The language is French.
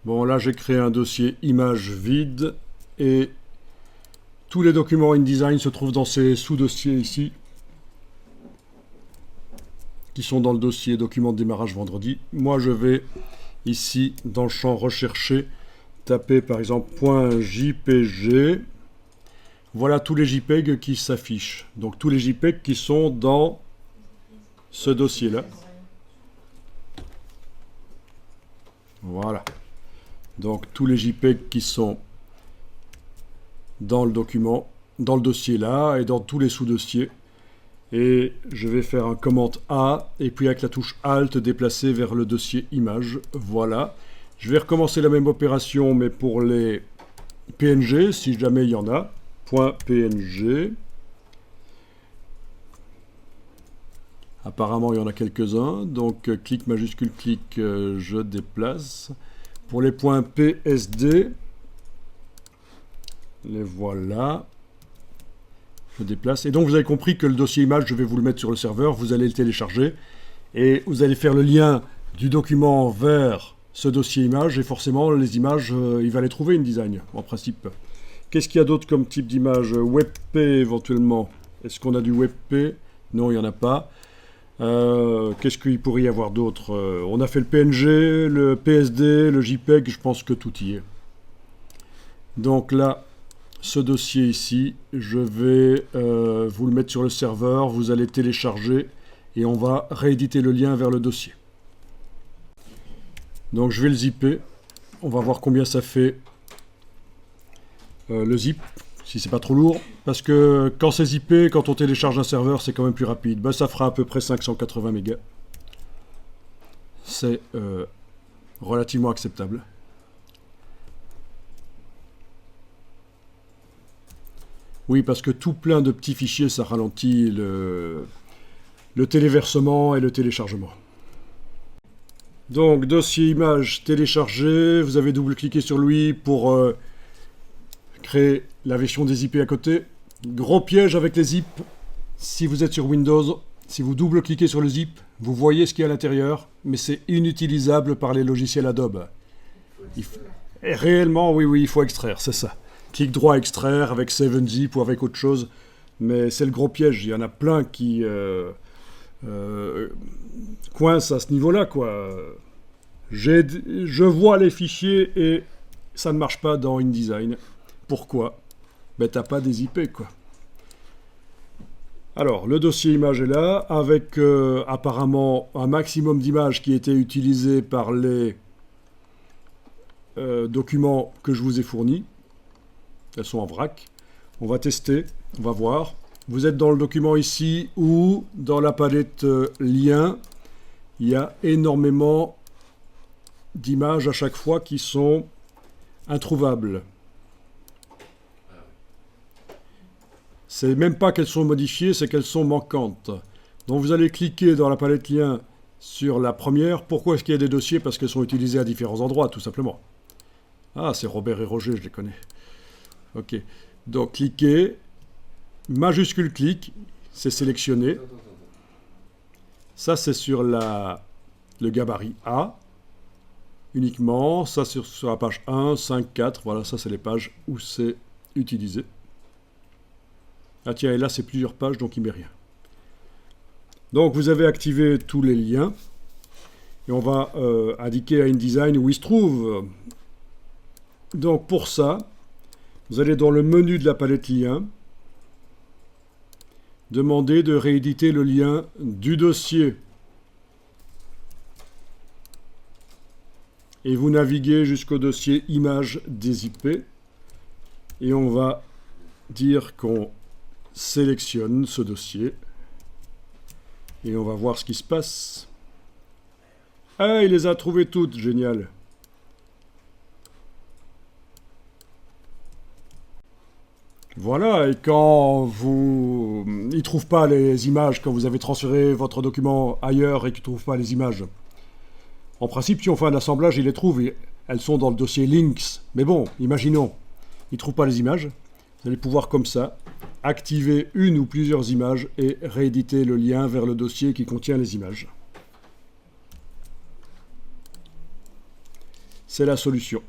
Bon, là, j'ai créé un dossier image vide et tous les documents InDesign se trouvent dans ces sous-dossiers ici, qui sont dans le dossier document de démarrage vendredi. Moi, je vais ici, dans le champ rechercher, taper par exemple .jpg. Voilà tous les JPEG qui s'affichent. Donc tous les JPEG qui sont dans ce dossier-là. Voilà. Donc tous les JPEG qui sont dans le document, dans le dossier là et dans tous les sous-dossiers. Et je vais faire un commande A et puis avec la touche Alt déplacer vers le dossier image. Voilà. Je vais recommencer la même opération mais pour les PNG si jamais il y en a. .png. Apparemment il y en a quelques-uns. Donc clic majuscule clic, je déplace. Pour les .psd, les voilà. Je déplace. Et donc vous avez compris que le dossier image, je vais vous le mettre sur le serveur, vous allez le télécharger et vous allez faire le lien du document vers ce dossier image et forcément les images, il va les trouver InDesign en principe. Qu'est-ce qu'il y a d'autre comme type d'image? WebP éventuellement. Est-ce qu'on a du WebP? Non, il n'y en a pas. Qu'est-ce qu'il pourrait y avoir d'autre? On a fait le PNG, le PSD, le JPEG, je pense que tout y est. Donc là, ce dossier ici, je vais vous le mettre sur le serveur, vous allez télécharger et on va rééditer le lien vers le dossier. Donc je vais le zipper, on va voir combien ça fait le zip, si c'est pas trop lourd, parce que quand c'est zippé, quand on télécharge un serveur, c'est quand même plus rapide. Ben, ça fera à peu près 580 mégas. C'est relativement acceptable. Oui, parce que tout plein de petits fichiers, ça ralentit le téléversement et le téléchargement. Donc, dossier image téléchargé, vous avez double-cliqué sur lui pour créer la version des IP à côté. Gros piège avec les zip, si vous êtes sur Windows, si vous double-cliquez sur le zip, vous voyez ce qu'il y a à l'intérieur, mais c'est inutilisable par les logiciels Adobe. Et réellement, oui, il faut extraire, c'est ça. Clic droit extraire avec 7zip ou avec autre chose, mais c'est le gros piège. Il y en a plein qui coincent à ce niveau-là, quoi. Je vois les fichiers et ça ne marche pas dans InDesign. Pourquoi? Ben, t'as pas des IP, quoi. Alors, le dossier image est là, avec apparemment un maximum d'images qui étaient utilisées par les documents que je vous ai fournis. Elles sont en vrac. On va tester, on va voir. Vous êtes dans le document ici où, dans la palette liens, il y a énormément d'images à chaque fois qui sont introuvables. C'est même pas qu'elles sont modifiées, c'est qu'elles sont manquantes. Donc vous allez cliquer dans la palette liens sur la première. Pourquoi est-ce qu'il y a des dossiers? Parce qu'elles sont utilisées à différents endroits, tout simplement. Ah, c'est Robert et Roger, je les connais. Ok. Donc cliquez, majuscule clic, c'est sélectionné. Ça c'est sur le gabarit A uniquement. Ça sur la page 1, 5, 4. Voilà, ça c'est les pages où c'est utilisé. Ah tiens, et là c'est plusieurs pages, donc il ne met rien. Donc vous avez activé tous les liens. Et on va indiquer à InDesign où il se trouve. Donc pour ça, vous allez dans le menu de la palette liens, demander de rééditer le lien du dossier. Et vous naviguez jusqu'au dossier image des IP. Et on va dire qu'on sélectionne ce dossier. Et on va voir ce qui se passe. Ah, il les a trouvées toutes, génial. Voilà, et quand il ne trouve pas les images, quand vous avez transféré votre document ailleurs et qu'il ne trouve pas les images, en principe, si on fait un assemblage, il les trouve. Et elles sont dans le dossier links. Mais bon, imaginons, il ne trouve pas les images. Vous allez pouvoir, comme ça, activer une ou plusieurs images et rééditer le lien vers le dossier qui contient les images. c'est la solution.